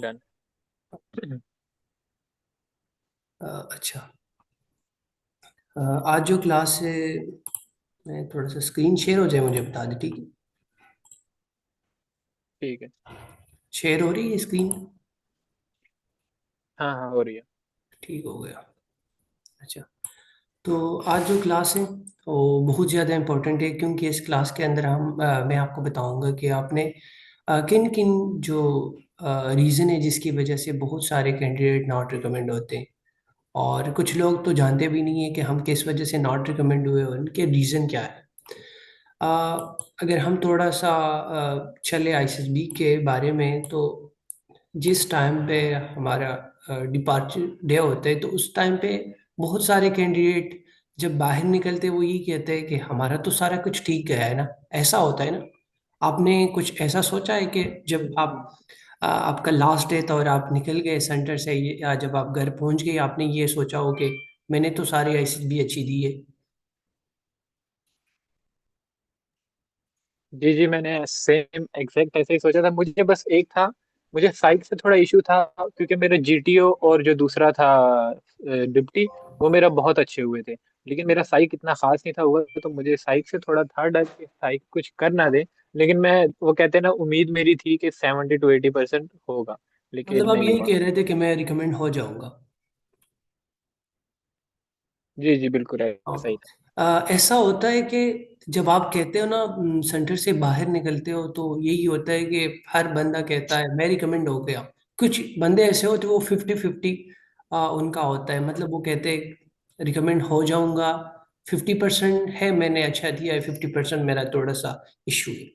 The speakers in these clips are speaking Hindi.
डन। अच्छा। आज जो क्लास है, मैं थोड़ा सा स्क्रीन शेयर हो जाए मुझे बता दे, ठीक है? ठीक है। शेयर हो रही है स्क्रीन? हाँ हाँ, हो रही है। ठीक हो गया। अच्छा। तो आज जो क्लास है वो बहुत ज़्यादा इम्पोर्टेंट है, क्योंकि इस क्लास के अंदर मैं आपको बताऊंगा कि आपने किन किन जो रीज़न है जिसकी वजह से बहुत सारे कैंडिडेट नॉट रिकमेंड होते हैं। और कुछ लोग तो जानते भी नहीं है कि हम किस वजह से नॉट रिकमेंड हुए और उनके रीज़न क्या है। अ, अगर हम थोड़ा सा चले आईएसएसबी के बारे में, तो जिस टाइम पे हमारा डिपार्चर डे होता है, तो उस टाइम पे बहुत सारे कैंडिडेट जब बाहर निकलते वो यही कहते हैं कि हमारा तो सारा कुछ ठीक गया है ना। ऐसा होता है ना? आपने कुछ ऐसा सोचा है कि जब आपका लास्ट डे था और आप निकल गए सेंटर से, या जब आप घर पहुंच गए आपने ये सोचा हो कि मैंने तो सारी आईएसएसबी अच्छी दी है? जी जी, मैंने सेम एग्जैक्ट ऐसे ही सोचा था। मुझे बस एक था, मुझे साइट से थोड़ा इशू था, क्योंकि मेरा जीटीओ और जो दूसरा था डिप्टी, वो मेरा बहुत अच्छे हुए थे। लेकिन मेरा साइक इतना खास नहीं था हुआ, तो मुझे साइक से थोड़ा था डर कि साइक कुछ कर ना दे। लेकिन मैं, वो कहते हैं ना, उम्मीद मेरी थी कि 70 to 80% होगा, मतलब लेकिन आप नहीं यही हुआ। कह रहे थे कि मैं रिकमेंड हो जाऊंगा? जी जी, बिल्कुल ऐसा ही हाँ। था। ऐसा होता है कि जब आप कहते हो ना, सेंटर से बाहर निकलते हो, तो यही होता है कि हर बंदा कहता है मैं रिकमेंड हो गया। कुछ बंदे ऐसे होते हैं वो 50-50 उनका होता है, मतलब वो कहते हैं रिकमेंड हो जाऊंगा। 50% है मैंने अच्छा दिया है, 50% मेरा थोड़ा सा इशू है।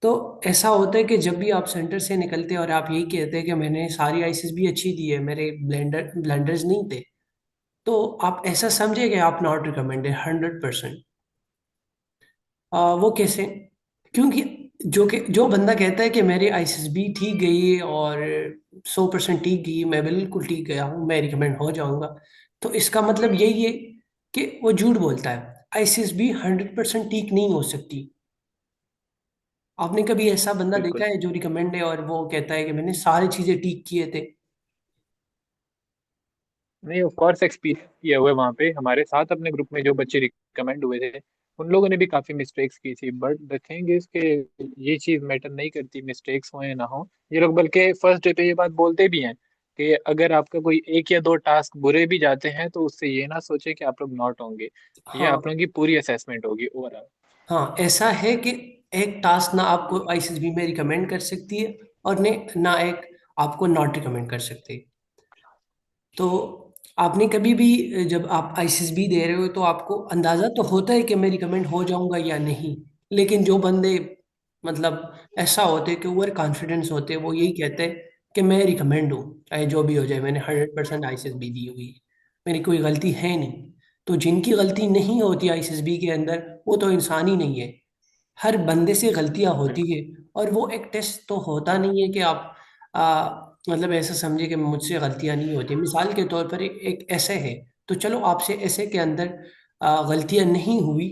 तो ऐसा होता है कि जब भी आप सेंटर से निकलते हैं और आप यही कहते हैं कि मैंने सारी आईसीएस भी अच्छी दी है, मेरे ब्लेंडर्स नहीं थे, तो आप ऐसा समझे कि आप नॉट रिकमेंडेड 100%। वो कैसे? क्योंकि जो बंदा कहता है कि मेरी आईसीएसबी ठीक गई है और 100% ठीक गई, मैं बिल्कुल ठीक गया हूँ, मैं रिकमेंड हो जाऊंगा, तो इसका मतलब यही है कि वो झूठ बोलता है। आईसीएसबी 100% ठीक नहीं हो सकती। आपने कभी ऐसा बंदा देखा बिल्कुल है जो रिकमेंड है और वो कहता है कि मैंने सारी चीजें ठीक किए थे? नहीं, ऑफ कोर्स एक्सपीरियंस किया हुआ है वहाँ पे। हमारे साथ अपने ग्रुप में जो बच्चे रिकमेंड हुए थे, उन लोगों ने भी काफी मिस्टेक्स की थी। बट द थिंग इज के ये चीज मैटर नहीं करती, मिस्टेक्स हो या ना हो। ये लोग बल्कि फर्स्ट डे पे ये बात बोलते भी हैं कि अगर आपका कोई एक या दो टास्क बुरे भी जाते हैं, तो उससे ये ना सोचे कि आप लोग नॉट होंगे। ये हाँ। आप लोगों की पूरी असेसमेंट होगी ओवरऑल। हाँ, ऐसा है कि एक टास्क ना आपको आईसीएसबी में रिकमेंड कर सकती है, और ने ना एक आपको नॉट रिकमेंड कर सकती। तो आपने कभी भी जब आप आईसीएसबी दे रहे हो तो आपको अंदाजा तो होता है कि मैं रिकमेंड हो जाऊंगा या नहीं। लेकिन जो बंदे मतलब ऐसा होते हैं कि ओवर कॉन्फिडेंस होते हैं, वो यही कहते हैं कि मैं रिकमेंड हूँ, चाहे जो भी हो जाए, मैंने 100% आईसीएसबी दी हुई है, मेरी कोई गलती है नहीं। तो जिनकी गलती नहीं होती आईसीएसबी के अंदर, वो तो इंसान ही नहीं है। हर बंदे से गलतियां होती बिल्कुल है। और वो एक टेस्ट तो होता नहीं है कि आप मतलब ऐसा समझिए कि मुझसे गलतियां नहीं होती। मिसाल के तौर पर एक ऐसे है, तो चलो आपसे ऐसे के अंदर गलतियां नहीं हुई,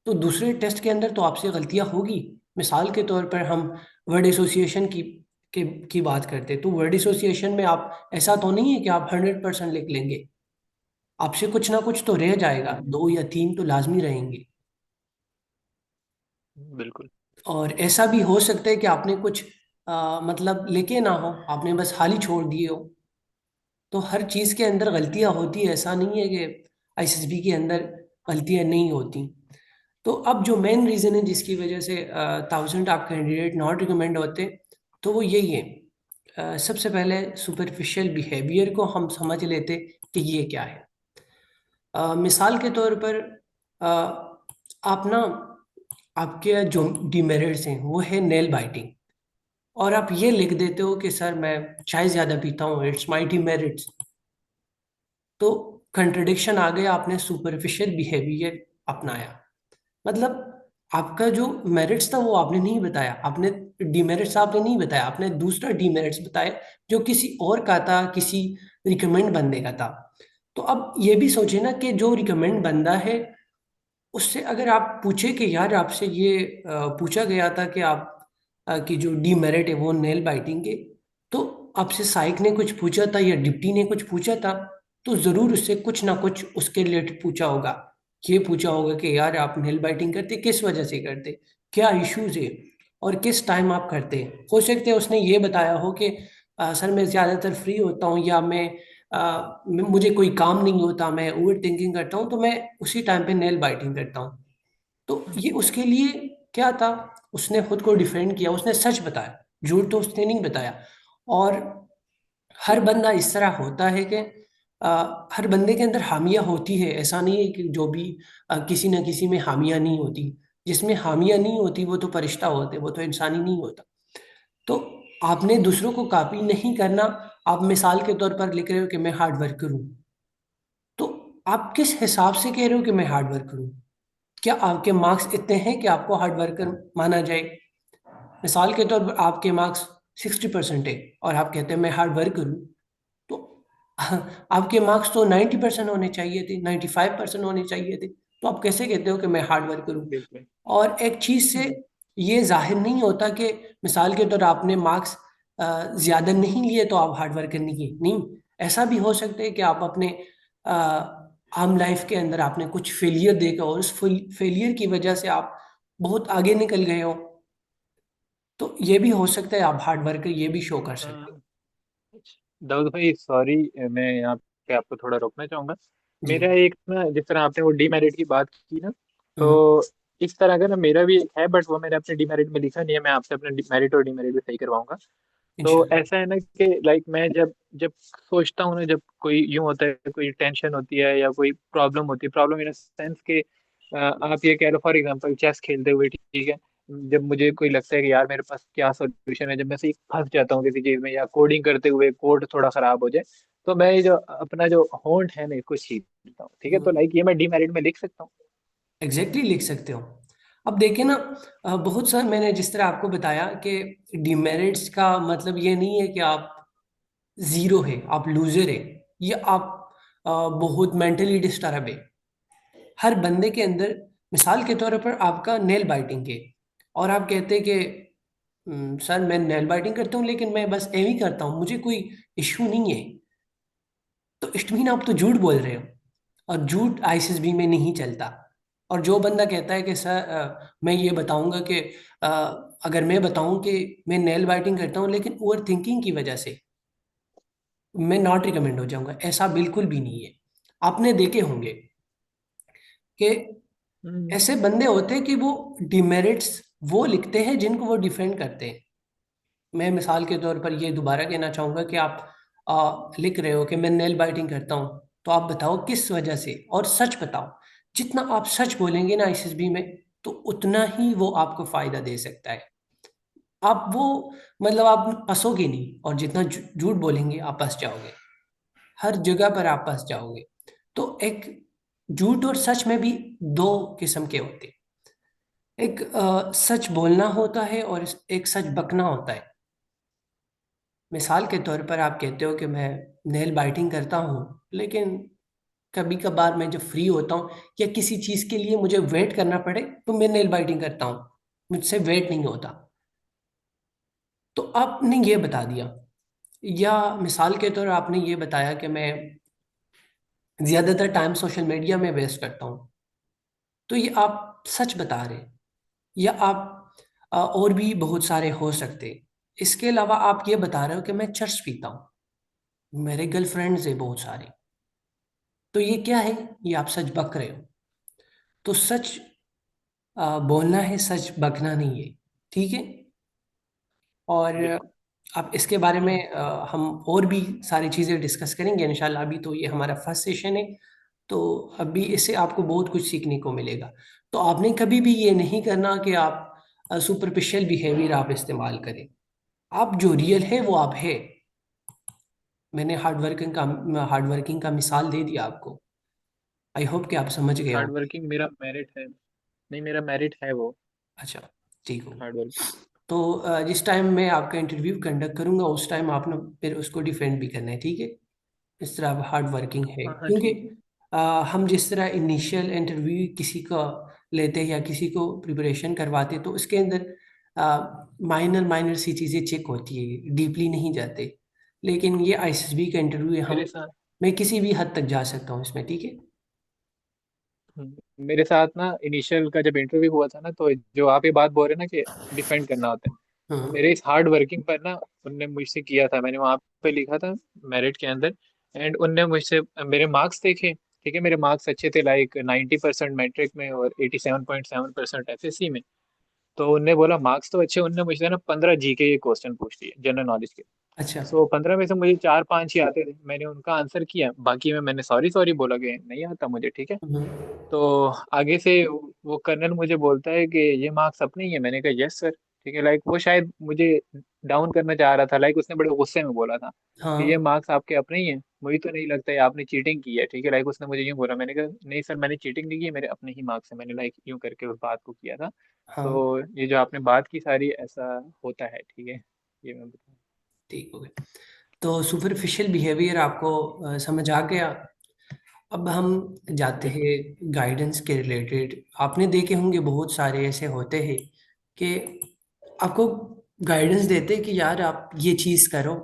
तो दूसरे टेस्ट के अंदर तो आपसे गलतियां होगी। मिसाल के तौर पर हम वर्ड एसोसिएशन की बात करते हैं, तो वर्ड एसोसिएशन में आप ऐसा तो नहीं है कि आप 100% लिख लेंगे। आपसे कुछ ना कुछ तो रह जाएगा, दो या तीन तो लाजमी रहेंगे। बिल्कुल। और ऐसा भी हो सकता है कि आपने कुछ मतलब लेके ना हो, आपने बस खाली छोड़ दिए हो। तो हर चीज़ के अंदर गलतियां होती है, ऐसा नहीं है कि आईएसएसबी के अंदर गलतियां नहीं होती। तो अब जो मेन रीज़न है जिसकी वजह से 1000 आप कैंडिडेट नॉट रिकमेंड होते, तो वो यही है। सबसे पहले सुपरफिशियल बिहेवियर को हम समझ लेते कि ये क्या है। मिसाल के तौर पर अ, आप ना, आपके जो डिमेरिट्स हैं वो है नेल बाइटिंग, और आप ये लिख देते हो कि सर मैं चाय ज़्यादा पीता हूँ, इट्स माई डिमेरिट्स। तो कंट्रडिक्शन आ गया, आपने सुपरफिशियल बिहेवियर अपनाया। मतलब आपका जो मेरिट्स था वो आपने नहीं बताया, आपने डिमेरिट्स आपने नहीं बताया, आपने दूसरा डिमेरिट्स बताया जो किसी और का था, किसी रिकमेंड बंदे का था। तो अब ये भी सोचे ना कि जो रिकमेंड बंदा है, उससे अगर आप पूछे कि यार आपसे ये पूछा गया था कि आप की जो डीमेरिट है वो नेल बाइटिंग के, तो आपसे साइक ने कुछ पूछा था या डिप्टी ने कुछ पूछा था, तो जरूर उससे कुछ ना कुछ उसके रिलेटेड पूछा होगा। ये पूछा होगा कि यार आप नेल बाइटिंग करते किस वजह से करते, क्या इश्यूज है, और किस टाइम आप करते हैं। हो सकता है उसने ये बताया हो कि सर मैं ज़्यादातर फ्री होता हूँ, या मुझे कोई काम नहीं होता, मैं ओवर थिंकिंग करता हूँ, तो मैं उसी टाइम पे नेल बाइटिंग करता हूँ। तो ये उसके लिए क्या था, उसने खुद को डिफेंड किया, उसने सच बताया, झूठ तो उसने नहीं बताया। और हर बंदा इस तरह होता है कि हर बंदे के अंदर हामियां होती है, ऐसा नहीं है कि जो भी किसी न किसी में हामियां नहीं होती। जिसमें हामियां नहीं होती वो तो फरिश्ता होते, वो तो इंसान ही नहीं होता। तो आपने दूसरों को कॉपी नहीं करना। आप मिसाल के तौर पर लिख रहे हो कि मैं हार्ड वर्कर हूँ, तो आप किस हिसाब से कह रहे हो कि मैं हार्ड वर्कर हूँ? क्या आपके मार्क्स इतने हैं कि आपको हार्ड वर्कर माना जाए? मिसाल के तौर पर आपके मार्क्स 60% है और आप कहते हैं मैं हार्ड वर्कर हूँ, तो आपके मार्क्स तो 90% होने चाहिए थे, 95% होने चाहिए थे। तो आप कैसे कहते हो कि मैं हार्ड वर्कर हूँ? बिल्कुल। और एक चीज से हम्म, ये जाहिर नहीं होता कि मिसाल के तौर आपने मार्क्स ज्यादा नहीं लिए तो आप हार्ड वर्कर नहीं है, नहीं। ऐसा भी हो सकता है कि आप अपने अ, आम लाइफ के अंदर आपने कुछ फेलियर देखा और उस फेलियर की वजह से आप बहुत आगे निकल गए हो, तो ये भी हो सकता है आप हार्ड वर्कर ये भी शो कर सकते हो। हाँ, दाऊद भाई सॉरी, मैं यहाँ पे आपको थोड़ा रोकना चाहूंगा। जी। मेरा एक ना, जिस तरह आपने वो डीमेरिट की बात की ना, हम्म। तो इस तरह का ना मेरा भी एक है, बट वो मैंने अपने डीमेरिट में लिखा नहीं है। मैं आपसे अपने मेरिट और डीमेरिट भी सही करवाऊंगा। तो इंशाल्लाह। ऐसा है ना कि लाइक मैं जब जब सोचता हूँ ना, जब कोई यूं होता है, कोई टेंशन होती है या कोई प्रॉब्लम होती है, प्रॉब्लम इन सेंस के आप ये कह लो, फॉर एग्जांपल चेस खेलते हुए, ठीक है, जब मुझे कोई लगता है कि यार मेरे पास क्या सोल्यूशन है, जब मैं सही फंस जाता हूँ किसी चीज में, या कोडिंग करते हुए कोड थोड़ा खराब हो जाए, तो मैं ये जो अपना जो होंठ है ना, इसको छीनता हूँ, ठीक है। तो लाइक ये मैं डीमेरिट में लिख सकता हूँ। एग्जैक्टली लिख सकते हो। अब देखिए ना, बहुत सारे मैंने जिस तरह आपको बताया कि डिमेरिट्स का मतलब ये नहीं है कि आप जीरो है, आप लूजर है, ये आप बहुत मेंटली डिस्टर्ब है। हर बंदे के अंदर, मिसाल के तौर पर आपका नेल बाइटिंग है, और आप कहते हैं कि सर मैं नेल बाइटिंग करता हूँ लेकिन मैं बस एम ही करता हूँ, मुझे कोई इश्यू नहीं है, तो इट मीन आप तो झूठ बोल रहे हो। और झूठ आईसीएसबी में नहीं चलता। और जो बंदा कहता है कि सर मैं ये बताऊंगा कि अ, अगर मैं बताऊं कि मैं नेल बाइटिंग करता हूं लेकिन ओवर थिंकिंग की वजह से मैं नॉट रिकमेंड हो जाऊंगा, ऐसा बिल्कुल भी नहीं है। आपने देखे होंगे कि हम्म, ऐसे बंदे होते हैं कि वो डिमेरिट्स वो लिखते हैं जिनको वो डिफेंड करते हैं। मैं मिसाल के तौर पर ये दोबारा कहना चाहूंगा कि आप लिख रहे हो कि मैं नेल बाइटिंग करता हूं, तो आप बताओ किस वजह से, और सच बताओ। जितना आप सच बोलेंगे ना आईसीएसबी में, तो उतना ही वो आपको फायदा दे सकता है। आप वो मतलब आप फंसोगे नहीं, और जितना झूठ बोलेंगे आप फंस जाओगे, हर जगह पर आप फंस जाओगे। तो एक झूठ और सच में भी दो किस्म के होते हैं। एक सच बोलना होता है और एक सच बकना होता है। मिसाल के तौर पर आप कहते हो कि मैं नेल बाइटिंग करता हूँ, लेकिन कभी कभार मैं जब फ्री होता हूँ या किसी चीज़ के लिए मुझे वेट करना पड़े तो मैं नेल बाइटिंग करता हूँ, मुझसे वेट नहीं होता। तो आपने ये बता दिया। या मिसाल के तौर आपने ये बताया कि मैं ज़्यादातर टाइम सोशल मीडिया में वेस्ट करता हूँ, तो ये आप सच बता रहे हैं। या आप और भी बहुत सारे हो सकते। इसके अलावा आप ये बता रहे हो कि मैं चर्च पीता हूँ, मेरे गर्लफ्रेंड्स है बहुत सारे, तो ये क्या है? ये आप सच बक रहे हो। तो सच बोलना है, सच बकना नहीं है, ठीक है। और बिल्कुल। अब इसके बारे में हम और भी सारी चीज़ें डिस्कस करेंगे इंशाल्लाह। अभी तो ये हमारा फर्स्ट सेशन है, तो अभी इससे आपको बहुत कुछ सीखने को मिलेगा। तो आपने कभी भी ये नहीं करना कि आप सुपरफिशियल बिहेवियर आप इस्तेमाल करें। आप जो रियल है वो आप है। मैंने हार्ड वर्किंग का मिसाल दे दिया आपको। आई होप कि आप समझ गए हार्ड होंगे। वर्किंग मेरा मेरिट है, नहीं मेरा मेरिट है वो, अच्छा, ठीक हो। Hard working. तो जिस टाइम मैं आपका इंटरव्यू कंडक्ट करूंगा उस टाइम आप ना फिर उसको डिफेंड भी करना है, ठीक है। इस तरह आप हार्ड वर्किंग है, हाँ हाँ, क्योंकि ठीक है। हम जिस तरह इनिशियल इंटरव्यू किसी का लेते हैं या किसी को प्रिपरेशन करवाते, तो उसके अंदर माइनर माइनर सी चीज़ें चेक होती है, डीपली नहीं जाते। लेकिन ये आईएसएसबी का इंटरव्यू हम, मेरे साथ मैं किसी भी हद तक जा सकता हूँ इसमें, ठीक है। मेरे साथ ना इनिशियल का जब इंटरव्यू हुआ था ना, तो जो आप ये बात बोल रहे हैं ना कि डिफेंड करना होता है, तो हम्म। मेरे इस हार्ड वर्किंग पर ना उनने मुझसे किया था, मैंने वहां पे लिखा था मेरिट के अंदर। एंड उनने मुझसे मेरे मार्क्स देखे, ठीक है, मेरे मार्क्स अच्छे थे, लाइक 90% मैट्रिक में और 87.7% एफएससी में। तो उनने बोला मार्क्स तो अच्छे, उनने मुझसे ना 15 जीके के क्वेश्चन पूछ लिए जनरल नॉलेज के। अच्छा। सो 15 में से मुझे 4-5 ही आते थे, मैंने उनका आंसर किया, बाकी में मैंने सॉरी सॉरी बोला कि नहीं आता मुझे, ठीक है। हम्म। तो आगे से वो कर्नल मुझे बोलता है कि ये मार्क्स अपने ही है, मैंने कहा यस सर, ठीक है। लाइक वो शायद मुझे डाउन करना चाह रहा था, लाइक उसने बड़े गुस्से में बोला था कि ये हाँ। मार्क्स आपके अपने ही हैं, मुझे तो नहीं लगता है आपने चीटिंग की है, ठीक है। लाइक उसने मुझे यूं बोला, मैंने कहा नहीं सर मैंने चीटिंग नहीं की है, मेरे अपने ही मार्क्स हैं, मैंने लाइक यूं करके उस बात को किया था। हाँ। तो ये जो आपने बात की सारी ऐसा होता है, ठीक है, ये मैं बताऊँ। ठीक हो गया। तो सुपरफिशियल बिहेवियर आपको समझ आ गया। अब हम जाते बिल्कुल। हैं गाइडेंस के रिलेटेड। आपने देखे होंगे बहुत सारे ऐसे होते हैं कि आपको गाइडेंस देते हैं कि यार आप ये चीज़ करो,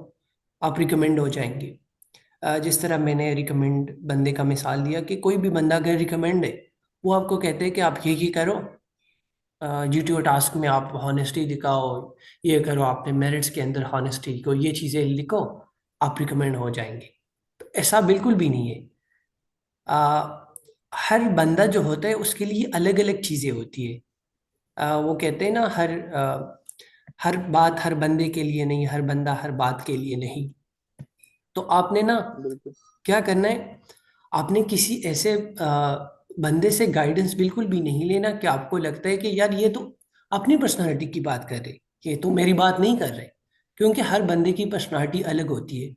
आप रिकमेंड हो जाएंगे। जिस तरह मैंने रिकमेंड बंदे का मिसाल दिया कि कोई भी बंदा अगर रिकमेंड है, वो आपको कहते हैं कि आप ये करो, जीटीओ टास्क में आप हॉनेस्टी दिखाओ, ये करो, आपने मेरिट्स के अंदर हॉनेस्टी को ये चीज़ें लिखो, आप रिकमेंड हो जाएंगे। तो ऐसा बिल्कुल भी नहीं है। आ, हर बंदा जो होता है उसके लिए अलग अलग चीज़ें होती है। वो कहते हैं ना, हर बात हर बंदे के लिए नहीं, हर बंदा हर बात के लिए नहीं। तो आपने ना बिल्कुल। क्या करना है, आपने किसी ऐसे बंदे से गाइडेंस बिल्कुल भी नहीं लेना कि आपको लगता है कि यार ये तो अपनी पर्सनालिटी की बात कर रहे, ये तो मेरी बात नहीं कर रहे। क्योंकि हर बंदे की पर्सनालिटी अलग होती है।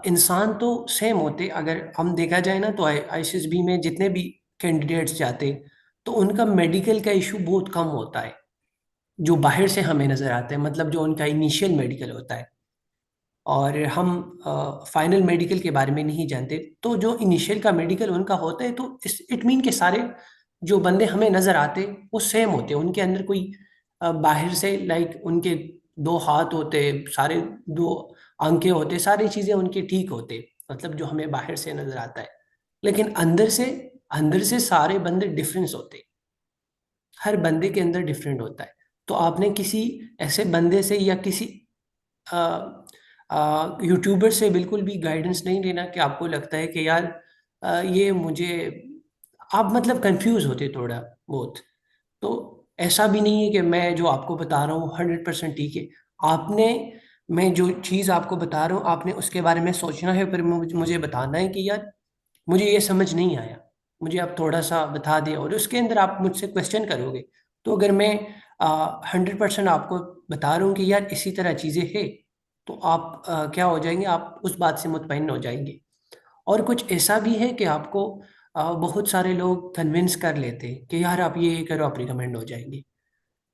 इंसान तो सेम होते, अगर हम देखा जाए ना, तो आईसीएसबी में जितने भी कैंडिडेट्स जाते, तो उनका मेडिकल का इशू बहुत कम होता है, जो बाहर से हमें नजर आते हैं, मतलब जो उनका इनिशियल मेडिकल होता है। और हम फाइनल मेडिकल के बारे में नहीं जानते, तो जो इनिशियल का मेडिकल उनका होता है, तो इस इट मीन के सारे जो बंदे हमें नजर आते वो सेम होते हैं। उनके अंदर कोई बाहर से, लाइक उनके दो हाथ होते, सारे दो आंखें होते, सारी चीजें उनकी ठीक होते, मतलब जो हमें बाहर से नजर आता है। लेकिन अंदर से सारे बंदे डिफरेंस होते, हर बंदे के अंदर डिफरेंट होता है। तो आपने किसी ऐसे बंदे से या किसी यूट्यूबर से बिल्कुल भी गाइडेंस नहीं लेना कि आपको लगता है कि यार ये मुझे, आप मतलब कंफ्यूज होते थोड़ा बहुत। तो ऐसा भी नहीं है कि मैं जो आपको बता रहा हूँ 100% ठीक है। आपने, मैं जो चीज़ आपको बता रहा हूँ आपने उसके बारे में सोचना है, फिर मुझे बताना है कि यार मुझे ये समझ नहीं आया, मुझे आप थोड़ा सा बता दें, और उसके अंदर आप मुझसे क्वेश्चन करोगे। तो अगर मैं 100% आपको बता रहा हूँ कि यार इसी तरह चीज़ें हैं, तो आप क्या हो जाएंगे, आप उस बात से मुतमईन हो जाएंगे। और कुछ ऐसा भी है कि आपको बहुत सारे लोग कन्विंस कर लेते हैं कि यार आप ये करो, आप रिकमेंड हो जाएंगे।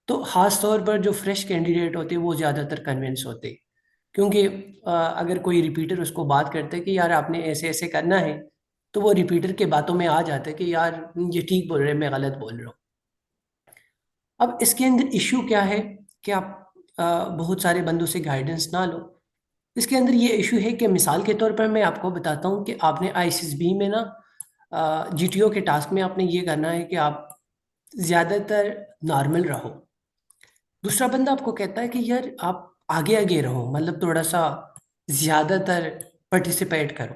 तो खास तौर पर जो फ्रेश कैंडिडेट होते हैं वो ज़्यादातर कन्विंस होते हैं। क्योंकि अगर कोई रिपीटर उसको बात करते है कि यार आपने ऐसे ऐसे करना है, तो वो रिपीटर के बातों में आ जाता है कि यार ये ठीक बोल रहे हैं, मैं गलत बोल रहा हूँ। अब इसके अंदर इश्यू क्या है कि आप बहुत सारे बंदों से गाइडेंस ना लो। इसके अंदर ये इशू है कि मिसाल के तौर पर मैं आपको बताता हूँ कि आपने आईसीएसबी में ना जीटीओ के टास्क में आपने ये करना है कि आप ज़्यादातर नॉर्मल रहो। दूसरा बंदा आपको कहता है कि यार आप आगे आगे रहो, मतलब थोड़ा सा ज़्यादातर पार्टिसिपेट करो।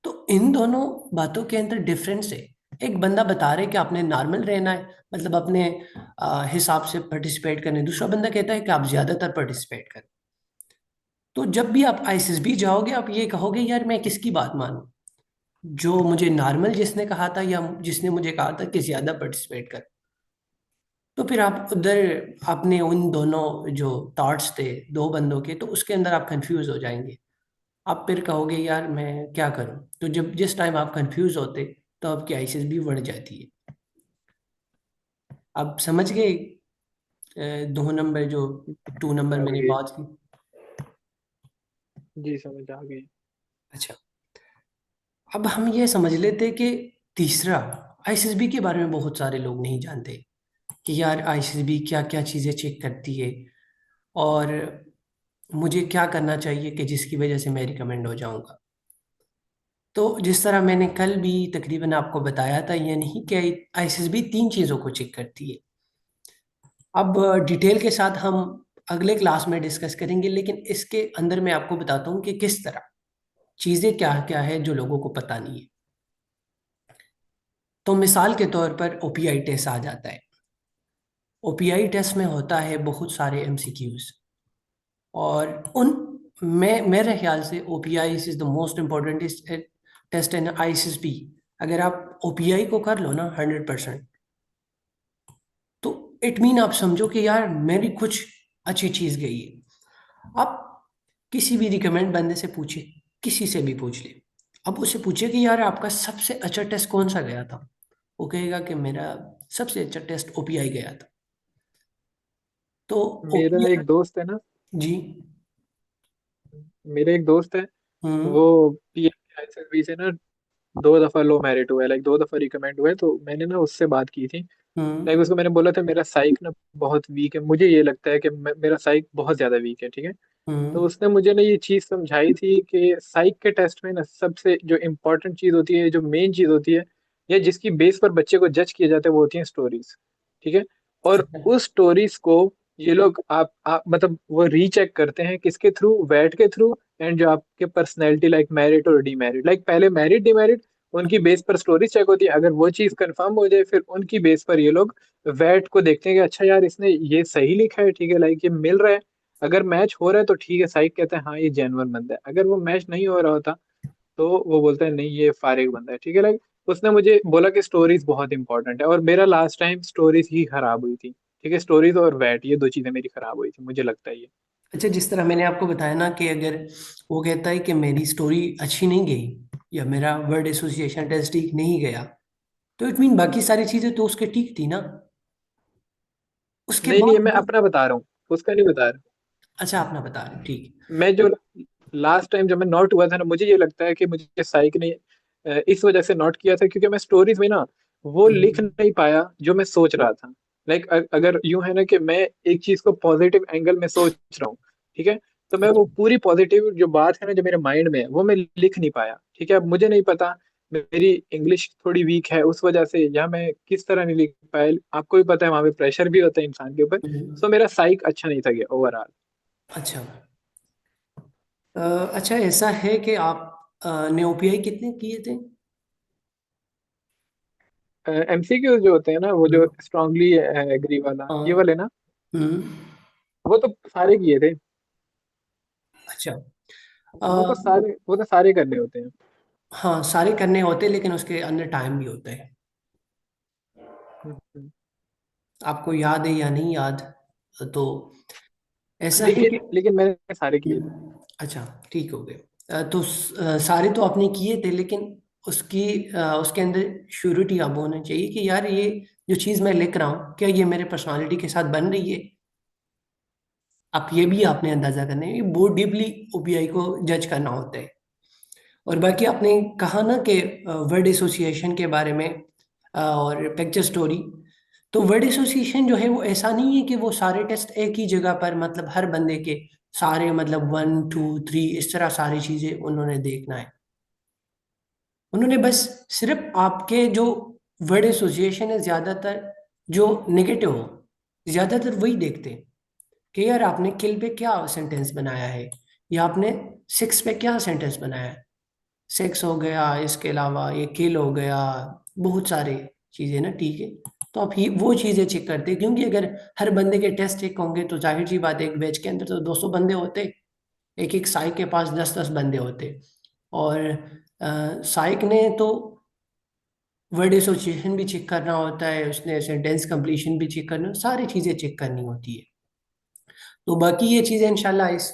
तो इन दोनों बातों के अंदर डिफरेंस है। एक बंदा बता रहे कि आपने नॉर्मल रहना है, मतलब अपने हिसाब से पार्टिसिपेट करने। दूसरा बंदा कहता है कि आप ज़्यादातर पार्टिसिपेट करो। तो जब भी आप आईसीएसबी जाओगे, आप ये कहोगे यार मैं किसकी बात मानूं, जो मुझे नॉर्मल जिसने कहा था या जिसने मुझे कहा था कि ज्यादा पार्टिसिपेट कर। तो फिर आप उधर अपने उन दोनों जो थॉट्स थे दो बंदों के, तो उसके अंदर आप कंफ्यूज हो जाएंगे। आप फिर कहोगे यार मैं क्या करूं। तो जब जिस टाइम आप कंफ्यूज होते, तो आपकी आईसीएसबी बढ़ जाती है। आप समझ गए 2 नंबर जो 2 नंबर आ मैंने गई। बात की। जी समझ आ गई। अच्छा। अब हम ये समझ लेते हैं कि तीसरा, आईसीएसबी के बारे में बहुत सारे लोग नहीं जानते कि यार आईसीएसबी क्या क्या चीज़ें चेक करती है। और मुझे क्या करना चाहिए कि जिसकी वजह से मैं रिकमेंड हो जाऊंगा। तो जिस तरह मैंने कल भी तकरीबन आपको बताया था, ये नहीं कि आईएसएसबी तीन चीज़ों को चेक करती है। अब डिटेल के साथ हम अगले क्लास में डिस्कस करेंगे, लेकिन इसके अंदर मैं आपको बताता हूँ कि किस तरह चीज़ें क्या क्या है जो लोगों को पता नहीं है। तो मिसाल के तौर पर ओपीआई टेस्ट आ जाता है। ओपीआई टेस्ट में होता है बहुत सारे एमसीक्यूज, और उन मैं मेरे ख्याल से OPI is the most important test in ISSB. अगर आप ओपीआई को कर लो ना 100%, तो इट मीन आप समझो कि यार मेरी कुछ अच्छी चीज गई है। आप किसी भी रिकमेंड बंदे से पूछे, किसी से भी पूछ ले, अब उससे पूछे कि यार आपका सबसे अच्छा टेस्ट कौन सा गया था, वो कहेगा कि मेरा सबसे अच्छा टेस्ट ओपीआई गया था। तो मेरा ओपीआई। एक दोस्त है ना, जी। मेरे एक दोस्त है, हम्म। वो पीएसएलवी से ना 2 दफा लो मेरिट हुआ है, लाइक 2 दफा रिकमेंड हुआ है। तो मैंने ना उससे बात की थी। लाइक हम्म। उसको मैंने बोला था मेरा साइक ना बहुत वीक है, मुझे ये लगता है कि मेरा साइक बहुत ज्यादा वीक है, ठीक है। तो हम्म। उसने मुझे ना ये चीज समझाई थी कि साइक के टेस्ट में ना सबसे जो इम्पोर्टेंट चीज होती है, जो मेन चीज होती है, या जिसकी बेस पर बच्चे को जज किया जाता है, वो होती है स्टोरीज, ठीक है। और उस स्टोरीज को ये लोग आप मतलब वो रीचेक करते हैं किसके थ्रू, वैट के थ्रू, एंड जो आपके पर्सनैलिटी लाइक मेरिट और डीमेरिट, लाइक पहले मेरिट डीमेरिट, उनकी बेस पर स्टोरीज चेक होती है। अगर वो चीज कंफर्म हो जाए, फिर उनकी बेस पर ये लोग वैट को देखते हैं कि अच्छा यार इसने ये सही लिखा है, ठीक है, लाइक ये मिल रहा है। अगर मैच हो रहा है तो ठीक है, साइक कहते हैं हाँ ये जेन्युइन बंदा है। अगर वो मैच नहीं हो रहा होता तो वो बोलता है नहीं ये फारिग बंदा है, ठीक है। लाइक उसने मुझे बोला कि स्टोरीज बहुत इंपॉर्टेंट है, और मेरा लास्ट टाइम स्टोरीज ही खराब हुई थी, ठीक है। स्टोरीज और वैट, ये 2 चीजें मेरी खराब हुई थी, मुझे लगता है ये। अच्छा, जिस तरह मैंने आपको बताया ना कि अगर वो कहता है कि मेरी स्टोरी अच्छी नहीं गई या मेरा वर्ड एसोसिएशन टेस्ट ठीक नहीं गया, तो इट मीन बाकी सारी चीजें तो उसके ठीक थी ना, उसके नहीं नहीं, बाद मैं वो। अपना बता रहा हूँ, उसका नहीं बता रहा। अच्छा, आप ना बता रहे, ठीक मैं जो लास्ट टाइम जब मैं नॉट हुआ था ना, मुझे ये लगता है कि मुझे साइक ने इस वजह से नॉट किया था क्योंकि मैं स्टोरीज में ना वो है। लिख नहीं पाया जो मैं सोच रहा था। लाइक अगर यूं है ना कि मैं एक चीज को पॉजिटिव एंगल में सोच रहा हूँ, ठीक है, तो मैं वो अच्छा। पूरी पॉजिटिव जो बात है ना जो मेरे माइंड में है वो मैं लिख नहीं पाया, ठीक है। अब मुझे नहीं पता, मेरी इंग्लिश थोड़ी वीक है उस वजह से, या मैं किस तरह नहीं लिख पाया, आपको भी पता है वहां पे प्रेशर भी होता है इंसान के ऊपर। हम्म। सो मेरा साइक अच्छा नहीं था गया ओवरऑल। अच्छा। अच्छा, ऐसा है कि आप ने ओपीआई कितने किए थे? एमसीक्यू जो होते हैं ना, वो जो हम्म। स्ट्रांगली एग्री वाला ये हाँ। वाले ना, हम्म। वो तो सारे किए थे। अच्छा। वो तो सारे करने होते हैं। हाँ, सारे करने होते हैं, लेकिन उसके अंदर टाइम भी होता है। हम्म। आपको याद है या नहीं याद, तो ऐसा है कि। लेकिन लेकिन मैंने सारे किए थे। अच्छा, ठीक हो गए। तो सारे तो आपने किए थे, लेकिन उसकी उसके अंदर श्योरिटी अब होनी चाहिए कि यार ये जो चीज़ मैं लिख रहा हूँ, क्या ये मेरे पर्सनालिटी के साथ बन रही है। आप ये भी आपने अंदाजा करना है, बहुत डीपली ओपीआई को जज करना होता है। और बाकी आपने कहा ना कि वर्ड एसोसिएशन के बारे में, और पिक्चर स्टोरी। तो वर्ड एसोसिएशन जो है वो ऐसा नहीं है कि वो सारे टेस्ट एक ही जगह पर, मतलब हर बंदे के सारे, मतलब 1 2 3 इस तरह सारी चीजें उन्होंने देखना है। उन्होंने बस सिर्फ आपके जो वर्ड एसोसिएशन है, ज्यादातर जो नेगेटिव हो, ज्यादातर वही देखते हैं कि यार आपने किल पे क्या सेंटेंस बनाया है, या आपने सिक्स पे क्या सेंटेंस बनाया है। सेक्स हो गया, इसके अलावा ये किल हो गया, बहुत सारे चीजें ना, ठीक है। तो आप ही वो चीजें चेक करते हैं, क्योंकि अगर हर बंदे के टेस्ट चेक होंगे तो जाहिर सी बात है, एक बैच के अंदर तो 200 बंदे होते, एक एक साइक के पास 10 10 बंदे होते। और साइक ने तो वर्ड एसोसिएशन भी चेक करना होता है, उसने सेंटेंस कंप्लीशन भी चेक करना, सारी चीजें चेक करनी होती है। तो बाकी ये चीजें इंशाल्लाह इस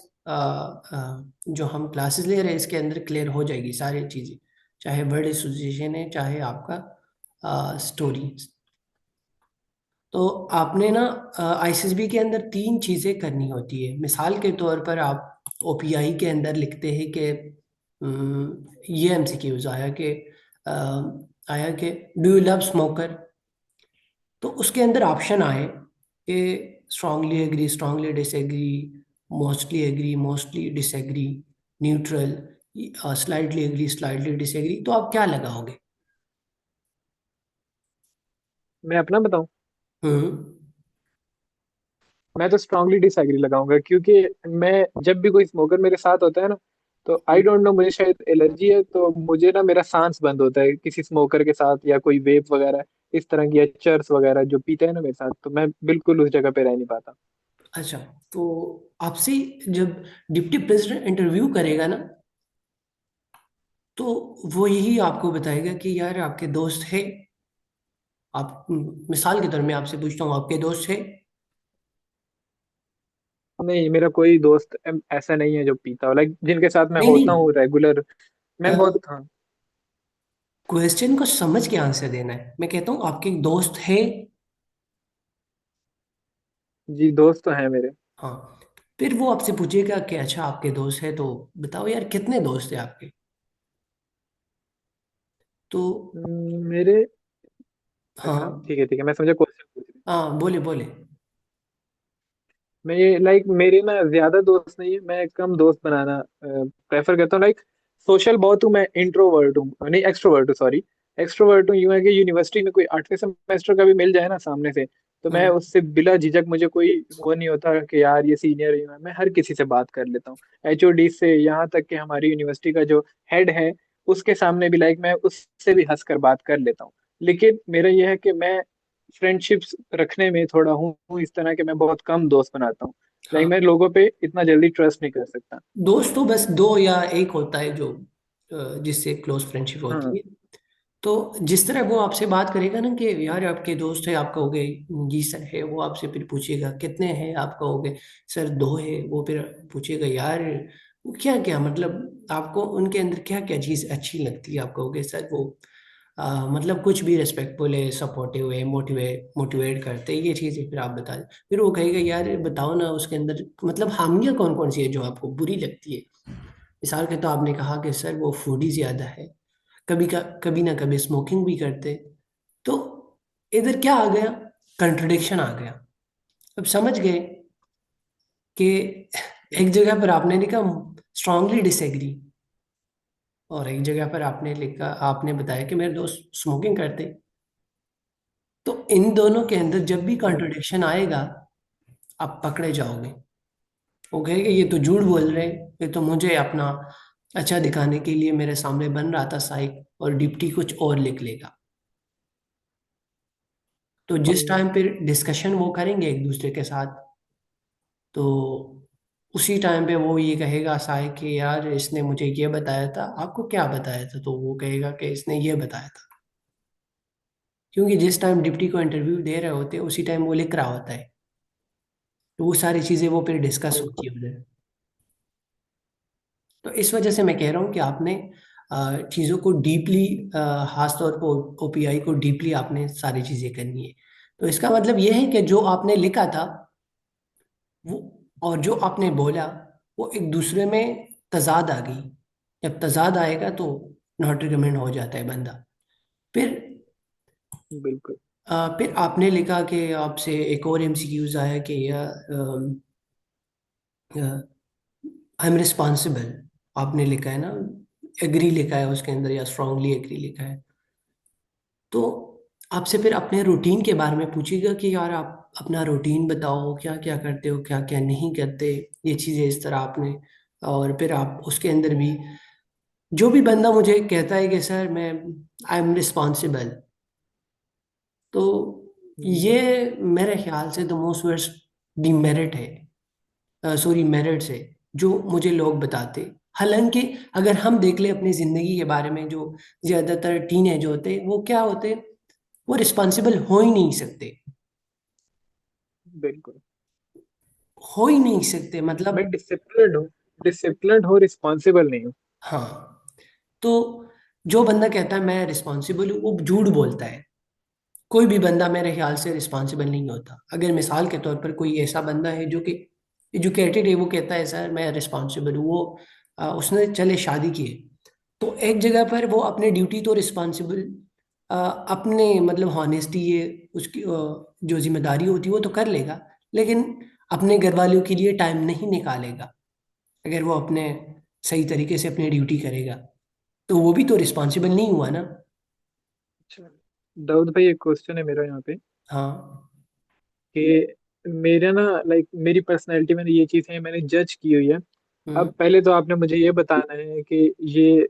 जो हम क्लासेस ले रहे हैं इसके अंदर क्लियर हो जाएगी सारी चीजें, चाहे वर्ड एसोसिएशन है, चाहे आपका स्टोरी। तो आपने ना आईसीएसबी के अंदर तीन चीजें करनी होती है। मिसाल के तौर पर आप ओपीआई के अंदर लिखते हैं कि ये एमसीक्यूज अ, आया कि डू यू लव स्मोकर। तो उसके अंदर ऑप्शन आए कि strongly agree, strongly disagree, mostly agree, mostly disagree, neutral, slightly agree, slightly disagree, तो आप क्या लगाओगे? मैं अपना बताऊं? हम्म। मैं तो स्ट्रांगली डिसएग्री लगाऊंगा, क्योंकि मैं जब भी कोई स्मोकर मेरे साथ होता है ना, तो आई डोंट नो, मुझे शायद एलर्जी है, तो मुझे ना मेरा सांस बंद होता है किसी स्मोकर के साथ, या कोई वेप वगैरह इस तरह की, या चर्स वगैरह जो पीते हैं ना मेरे साथ, तो मैं बिल्कुल उस जगह पे रह नहीं पाता। अच्छा, तो आपसे जब डिप्टी प्रेसिडेंट इंटरव्यू करेगा ना, तो वो यही आपको बताएगा कि यार आपके दोस्त है, आप मिसाल के तौर में आपसे पूछता हूँ, आपके दोस्त है? नहीं, मेरा कोई दोस्त ऐसा नहीं है जो पीता हो, लाइक जिनके साथ मैं नहीं होता नहीं, हूँ रेगुलर। मैं बहुत, हाँ। क्वेश्चन को समझ के आंसर देना है। मैं कहता हूँ आपके एक दोस्त है। जी, दोस्त तो हैं मेरे। हाँ, फिर वो आपसे पूछेगा कि अच्छा आपके दोस्त है, तो बताओ यार कितने दोस्त है आपके? तो मेरे, अच्छा हाँ ठीक है मैं समझा क्वेश्चन पूछ रही। हाँ, बोले बोले। मैं ये लाइक मेरे ना ज्यादा दोस्त नहीं है, मैं कम दोस्त बनाना प्रेफर करता हूँ। लाइक सोशल बहुत हूँ, मैं इंट्रोवर्ट हूँ, नहीं एक्सट्रोवर्ट हूँ, सॉरी। एक्सट्रोवर्ट हूँ, यूं है कि यूनिवर्सिटी में कोई 8वें सेमेस्टर का भी मिल जाए ना सामने से, तो मैं हम्म। उससे बिला झिझक, मुझे कोई वो नहीं होता कि यार ये सीनियर है, मैं हर किसी से बात कर लेता हूँ। एचओडी से यहाँ तक कि हमारी यूनिवर्सिटी का जो हेड है, उसके सामने भी लाइक मैं उससे भी हंसकर बात कर लेता हूँ। लेकिन मेरा यह है कि मैं फ्रेंडशिप्स रखने में थोड़ा हूँ इस तरह के, मैं बहुत कम दोस्त बनाता हूँ। लाइक हाँ, मैं लोगों पे इतना जल्दी ट्रस्ट नहीं कर सकता। दोस्त तो बस दो या एक होता है जो जिससे क्लोज फ्रेंडशिप होती हाँ। है। तो जिस तरह वो आपसे बात करेगा ना कि यार आपके दोस्त है, आप कहोगे जी सर है, वो आपसे फिर पूछेगा कितने हैं, आप कहोगे सर दो है, वो फिर पूछेगा यार वो क्या क्या मतलब आपको उनके अंदर क्या क्या चीज़ अच्छी लगती है, आप कहोगे सर वो मतलब कुछ भी रिस्पेक्टफुल है, सपोर्टिव है, मोटिवेट करते हैं, ये चीज़ें फिर आप बता दें। फिर वो कहेगा यार बताओ ना उसके अंदर मतलब खामियां कौन कौन सी है जो आपको बुरी लगती है। मिसाल के तो आपने कहा कि सर वो फूडी ज़्यादा है, कभी ना कभी स्मोकिंग भी करते। तो इधर क्या आ गया, कंट्रडिक्शन आ गया। अब समझ गए कि एक जगह पर आपने लिखा स्ट्रांगली डिसएग्री, और एक जगह पर आपने लिखा, आपने बताया कि मेरे दोस्त स्मोकिंग करते। तो इन दोनों के अंदर जब भी बिल्कुल कॉन्ट्रडिक्शन आएगा, आप पकड़े जाओगे। वो कहेगा ये तो झूठ बोल रहे हैं, ये तो मुझे अपना अच्छा दिखाने के लिए मेरे सामने बन रहा था साइक, और डिप्टी कुछ और लिख लेगा। तो जिस टाइम फिर डिस्कशन वो करेंगे एक दूसरे के साथ, तो उसी टाइम पे वो ये कहेगा साय कि यार इसने मुझे ये बताया था, आपको क्या बताया था? तो वो कहेगा कि इसने ये बताया था। क्योंकि जिस टाइम डिप्टी को इंटरव्यू दे रहे होते हैं उसी टाइम वो लिख रहा होता है, तो वो सारी चीजें वो फिर डिस्कस होती बिल्कुल। है उधर। तो इस वजह से मैं कह रहा हूँ कि आपने चीज़ों को डीपली, खासतौर पर ओपीआई को डीपली आपने सारी चीज़ें करनी है। तो इसका मतलब ये है कि जो आपने लिखा था वो और जो आपने बोला वो एक दूसरे में तजाद आ गई। जब तजाद आएगा तो नॉट रिकमेंड हो जाता है बंदा। फिर बिल्कुल। फिर आपने लिखा कि आपसे एक और एमसीक्यूज आया कि आई एम रिस्पॉन्सिबल, आपने लिखा है ना, एग्री लिखा है उसके अंदर या स्ट्रांगली एग्री लिखा है। तो आपसे फिर अपने रूटीन के बारे में पूछेगा कि यार आप अपना रूटीन बताओ, क्या क्या करते हो, क्या क्या नहीं करते, ये चीज़ें इस तरह आपने। और फिर आप उसके अंदर भी जो भी बंदा मुझे कहता है कि सर मैं आई एम रिस्पॉन्सिबल, तो हम्म, ये मेरे ख्याल से द मोस्ट वर्स्ट डिमेरिट है, सॉरी मेरिट है जो मुझे लोग बताते। हालांकि अगर हम देख ले अपनी जिंदगी के बारे में, जो ज्यादातर टीनेज होते वो क्या होते, वो रिस्पॉन्सिबल हो ही नहीं सकते। बिल्कुल। हो ही नहीं सकते मैं मतलब। डिसिप्लिन्ड हूँ, डिसिप्लिन्ड हूँ, रिस्पॉन्सिबल नहीं हूँ। हाँ, तो जो बंदा कहता है मैं रिस्पॉन्सिबल हूँ वो झूठ बोलता है। कोई भी बंदा मेरे ख्याल से रिस्पॉन्सिबल नहीं होता। अगर मिसाल के तौर पर कोई ऐसा बंदा है जो कि एजुकेटेड है, वो कहता है सर मैं रिस्पॉन्सिबल हूँ, वो उसने चले शादी की है, तो एक जगह पर वो अपने ड्यूटी तो रिस्पॉन्सिबल, अपने मतलब हॉनेस्टी ये उसकी जो जिम्मेदारी होती है वो तो कर लेगा, लेकिन अपने घर वालों के लिए टाइम नहीं निकालेगा, अगर वो अपने सही तरीके से अपनी ड्यूटी करेगा, तो वो भी तो रिस्पॉन्सिबल नहीं हुआ ना। अच्छा दाऊद भाई, एक क्वेश्चन है मेरा यहाँ पे हाँ। कि मेरा ना लाइक मेरी पर्सनैलिटी में ये चीजें मैंने जज की हुई है। अब हम्म। पहले तो आपने मुझे ये बताना है कि ये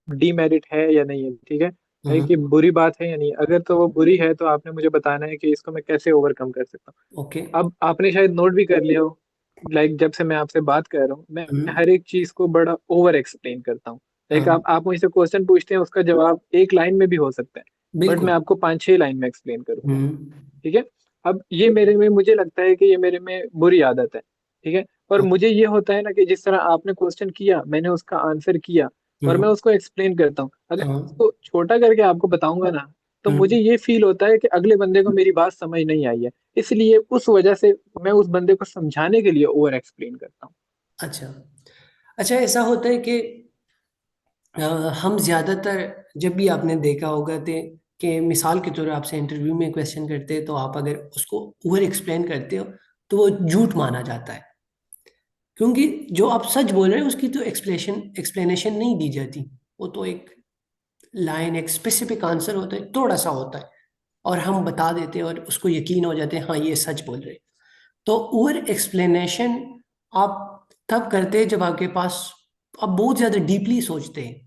डीमेरिट है या नहीं है, ठीक है, लाइक हम्म। ये बुरी बात है या नहीं। अगर तो वो बुरी है तो आपने मुझे बताना है कि इसको मैं कैसे ओवरकम कर सकता हूँ। ओके। अब आपने शायद नोट भी कर लिया हो, लाइक जब से मैं आपसे बात कर रहा हूँ मैं हम्म। हर एक चीज को बड़ा ओवर एक्सप्लेन करता हूँ। लाइक हाँ। आप मुझसे क्वेश्चन पूछते हैं, उसका जवाब एक लाइन में भी हो सकता है, बट बिल्कुल। मैं आपको 5-6 लाइन में एक्सप्लेन करूंगा, हम्म। ठीक है। अब ये मेरे में, मुझे लगता है कि ये मेरे में बुरी आदत है, ठीक है। और हाँ। मुझे ये होता है ना कि जिस तरह आपने क्वेश्चन किया मैंने उसका आंसर किया और मैं हम्म। उसको एक्सप्लेन करता हूँ। अगर हाँ। उसको छोटा करके आपको बताऊंगा ना, तो मुझे हम्म। ये फील होता है कि अगले बंदे को मेरी बात समझ नहीं आई है, इसलिए उस वजह से मैं उस बंदे को समझाने के लिए ओवर एक्सप्लेन करता हूँ। अच्छा। अच्छा, ऐसा होता है कि अ, हम ज्यादातर, जब भी आपने देखा होगा कि मिसाल के तौर पर आपसे इंटरव्यू में क्वेश्चन करते हैं, तो आप अगर उसको ओवर एक्सप्लेन करते हो तो वो झूठ माना जाता है, क्योंकि जो आप सच बोल रहे हैं उसकी तो एक्सप्लेनेशन नहीं दी जाती। वो तो एक लाइन, एक स्पेसिफिक आंसर होता है, थोड़ा सा होता है, और हम बता देते हैं और उसको यकीन हो जाते हैं, हाँ ये सच बोल रहे हैं। तो ओवर एक्सप्लेनेशन आप तब करते हैं जब आपके पास, आप बहुत ज्यादा डीपली सोचते हैं।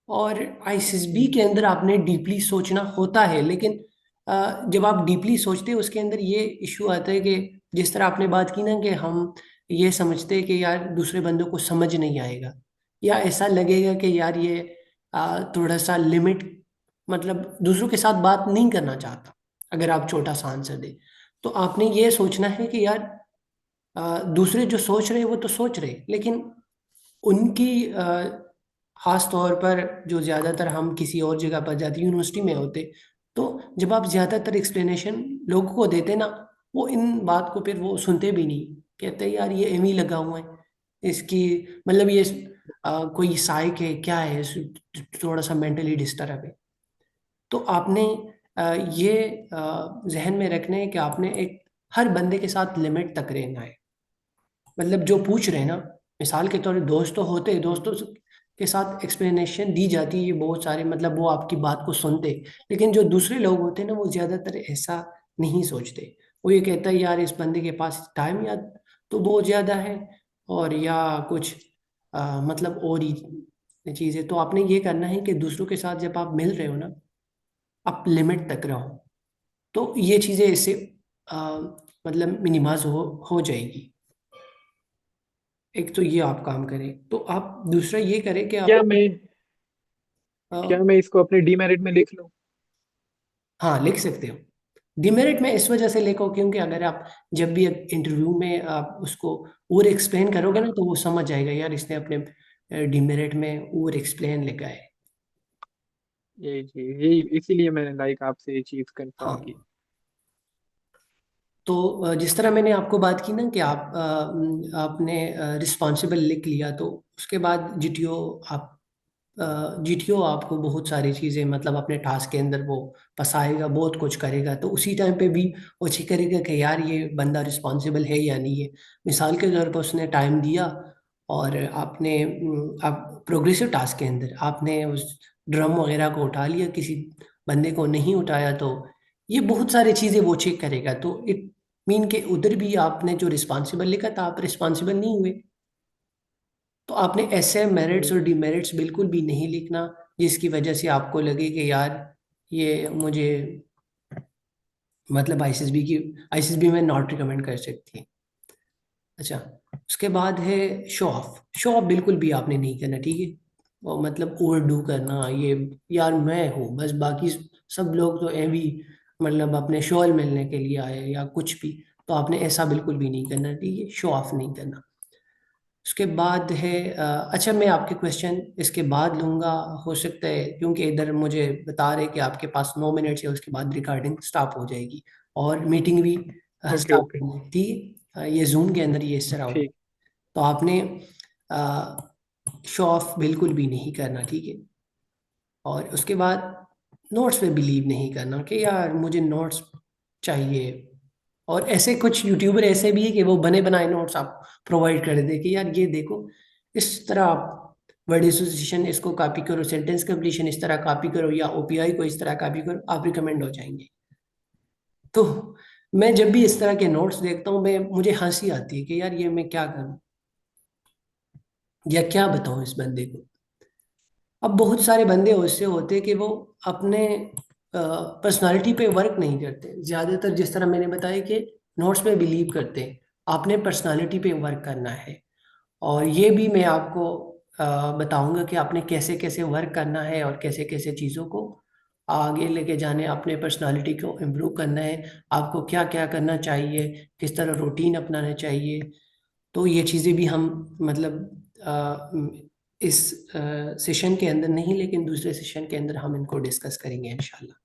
और आईएसएसबी के अंदर आपने डीपली सोचना होता है, लेकिन जब आप डीपली सोचते हैं उसके अंदर ये इशू आता है कि जिस तरह आपने बात की ना, कि हम ये समझते हैं कि यार दूसरे बंदों को समझ नहीं आएगा, या ऐसा लगेगा कि यार ये थोड़ा सा लिमिट, मतलब दूसरों के साथ बात नहीं करना चाहता, अगर आप छोटा सा आंसर दे। तो आपने ये सोचना है कि यार दूसरे जो सोच रहे हैं वो तो सोच रहे हैं, लेकिन उनकी खास तौर पर जो ज़्यादातर हम किसी और जगह पर जाते, यूनिवर्सिटी में होते, तो जब आप ज़्यादातर एक्सप्लेनेशन लोगों को देते ना, वो इन बात को फिर वो सुनते भी नहीं, कहते यार ये एम ही लगा हुआ है, इसकी मतलब ये कोई साइक है क्या है, थोड़ा सा मेंटली डिस्टर्ब है। तो आपने ये जहन में रखना है कि आपने एक हर बंदे के साथ लिमिट तक रहना है। मतलब जो पूछ रहे हैं ना, मिसाल के तौर पे दोस्त तो होते हैं, दोस्तों के साथ एक्सप्लेनेशन दी जाती है, ये बहुत सारे, मतलब वो आपकी बात को सुनते हैं। लेकिन जो दूसरे लोग होते हैं ना, वो ज्यादातर ऐसा नहीं सोचते। वो ये कहता है यार इस बंदे के पास टाइम या तो बहुत ज्यादा है, और या कुछ मतलब और ही चीजें। तो आपने ये करना है कि दूसरों के साथ जब आप मिल रहे हो ना, आप लिमिट तक रहो, तो ये चीजें इससे अ, मतलब मिनिमाइज हो जाएगी। एक तो ये आप काम करें, तो आप दूसरा ये करें कि आप क्या मैं अ, क्या मैं इसको अपने डीमेरिट में लिख लूँ? हाँ लिख सकते हो। डिमेरिट में इस वजह से लिखो क्योंकि अगर आप जब भी इंटरव्यू में आप उसको ओवर एक्सप्लेन करोगे ना, तो वो समझ जाएगा यार इसने अपने डिमेरिट में ओवर एक्सप्लेन लिखा है। यही चीज, यही इसीलिए मैंने लाइक आपसे ये चीज कंफर्म की। हाँ। तो जिस तरह मैंने आपको बात की ना कि आपने रिस्पॉन्सिबल लिख लिया, तो उसके बाद जीटीओ आप जीटीओ आपको बहुत सारी चीज़ें, मतलब अपने टास्क के अंदर वो फंसाएगा, बहुत कुछ करेगा, तो उसी टाइम पे भी वो चेक करेगा कि यार ये बंदा रिस्पॉन्सिबल है या नहीं है। मिसाल के तौर पर उसने टाइम दिया, और आपने आप प्रोग्रेसिव टास्क के अंदर आपने उस ड्रम वगैरह को उठा लिया, किसी बंदे को नहीं उठाया, तो ये बहुत सारी चीज़ें वो चेक करेगा। तो इट मीन के उधर भी आपने जो रिस्पॉन्सिबल लिखा था, आप रिस्पॉन्सिबल नहीं हुए। तो आपने ऐसे मेरिट्स और डिमेरिट्स बिल्कुल भी नहीं लिखना जिसकी वजह से आपको लगे कि यार ये मुझे, मतलब आईएसएसबी में नॉट रिकमेंड कर सकती है। अच्छा, उसके बाद है शो ऑफ। शो ऑफ बिल्कुल भी आपने नहीं करना, ठीक है। और मतलब ओवर डू करना, ये यार मैं हूँ बस, बाकी सब लोग तो भी मतलब अपने शोल मिलने के लिए आए या कुछ भी, तो आपने ऐसा बिल्कुल भी नहीं करना, ठीक है, शो ऑफ नहीं करना। उसके बाद है अच्छा, मैं आपके क्वेश्चन इसके बाद लूंगा, हो सकता है, क्योंकि इधर मुझे बता रहे कि आपके पास 9 मिनट है, उसके बाद रिकॉर्डिंग स्टॉप हो जाएगी और मीटिंग भी ओके स्टार्ट ओके। होगी, ठीक है। ये जूम के अंदर ये इस तरह होगा। ठीक। तो आपने शो ऑफ बिल्कुल भी नहीं करना, ठीक है। और उसके बाद नोट्स पे बिलीव नहीं करना कि यार मुझे नोट्स चाहिए, और ऐसे कुछ यूट्यूबर ऐसे भी है कि वो बने बनाए नोट्स आप प्रोवाइड कर दे कि यार ये देखो, इस तरह आप वर्ड एसोसिएशन इसको कॉपी करो, सेंटेंस कंप्लीशन इस तरह कॉपी करो, या ओपीआई को इस तरह कॉपी करो, आप रिकमेंड हो जाएंगे। तो मैं जब भी इस तरह के नोट्स देखता हूँ, मैं मुझे हंसी आती है कि यार ये मैं क्या करूँ या क्या बताऊँ इस बंदे को। अब बहुत सारे बंदे ऐसे होते हैं कि वो अपने पर्सनालिटी पे वर्क नहीं करते ज्यादातर, जिस तरह मैंने बताया कि नोट्स पे बिलीव करते हैं। आपने पर्सनालिटी पे वर्क करना है, और ये भी मैं आपको बताऊंगा कि आपने कैसे कैसे वर्क करना है और कैसे कैसे चीज़ों को आगे लेके जाने, अपने पर्सनालिटी को इम्प्रूव करना है। आपको क्या क्या करना चाहिए, किस तरह रूटीन अपनाना चाहिए। तो ये चीज़ें भी हम मतलब इस सेशन के अंदर नहीं, लेकिन दूसरे सेशन के अंदर हम इनको डिस्कस करेंगे इंशाल्लाह।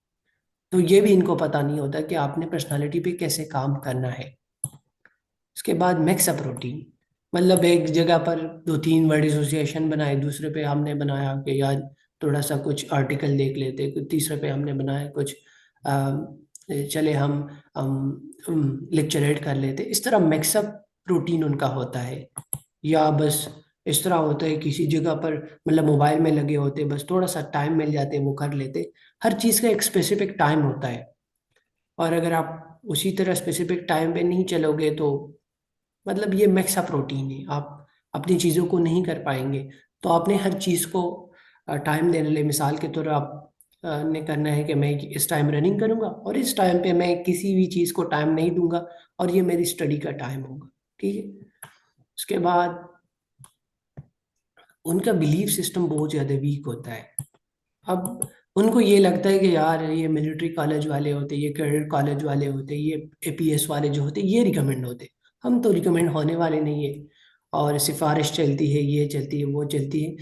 तो ये भी इनको पता नहीं होता कि आपने पर्सनालिटी पे कैसे काम करना है। उसके बाद मिक्सअप रूटीन, मतलब एक जगह पर दो तीन वर्ड एसोसिएशन बनाए, दूसरे पे हमने बनाया कि यार थोड़ा सा कुछ आर्टिकल देख लेते, कुछ तीसरे पे हमने बनाया कुछ चले हम लेक्चर एड कर लेते। इस तरह मिक्सअप रूटीन उनका होता है। या बस इस तरह होता है किसी जगह पर मतलब मोबाइल में लगे होते, बस थोड़ा सा टाइम मिल जाते वो कर लेते। हर चीज़ का एक स्पेसिफिक टाइम होता है, और अगर आप उसी तरह स्पेसिफिक टाइम पे नहीं चलोगे तो मतलब ये मिक्सअप रूटीन है, आप अपनी चीज़ों को नहीं कर पाएंगे। तो आपने हर चीज़ को टाइम देने लिए, मिसाल के तौर आप ने करना है कि मैं इस टाइम रनिंग करूंगा और इस टाइम पे मैं किसी भी चीज़ को टाइम नहीं दूंगा, और ये मेरी स्टडी का टाइम होगा। ठीक है। उसके बाद उनका बिलीफ सिस्टम बहुत ज़्यादा वीक होता है। अब उनको ये लगता है कि यार ये मिलिट्री कॉलेज वाले होते, ये कैडेट कॉलेज वाले होते, ये एपीएस वाले जो होते ये रिकमेंड होते, हम तो रिकमेंड होने वाले नहीं है। और सिफारिश चलती है, ये चलती है, वो चलती है,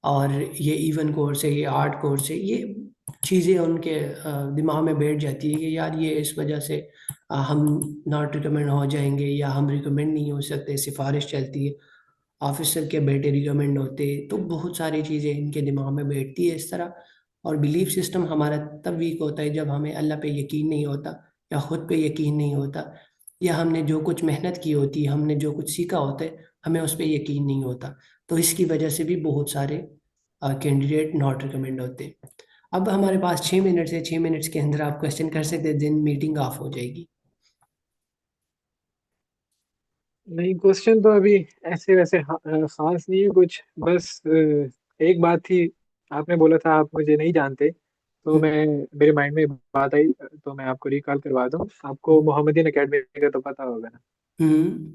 और ये इवन कोर्स है, ये आर्ट कोर्स है, ये चीज़ें उनके दिमाग में बैठ जाती है कि यार ये इस वजह से हम नॉट रिकमेंड हो जाएंगे, या हम रिकमेंड नहीं हो सकते, सिफारिश चलती है, ऑफिसर के बेटे रिकमेंड होते। तो बहुत सारी चीज़ें इनके दिमाग में बैठती है इस तरह। और बिलीफ सिस्टम हमारा तब वीक होता है जब हमें अल्लाह पे यकीन नहीं होता, या खुद पे यकीन नहीं होता, या हमने जो कुछ मेहनत की होती है, हमने जो कुछ सीखा होता है, हमें उस पर यकीन नहीं होता। तो इसकी वजह से भी बहुत सारे कैंडिडेट नॉट रिकमेंड होते हैं। अब हमारे पास 6 मिनट है, 6 मिनट्स के अंदर आप क्वेश्चन कर सकते हैं, दिन मीटिंग ऑफ हो जाएगी। नहीं, क्वेश्चन तो अभी ऐसे वैसे खास नहीं है कुछ, बस एक बात थी। आपने बोला था आप मुझे नहीं जानते, तो हम्म। मेरे माइंड में बात आई, तो मैं आपको रिकॉल करवा दूं। आपको मोहम्मदीन एकेडमी का तो पता होगा ना। हम्म।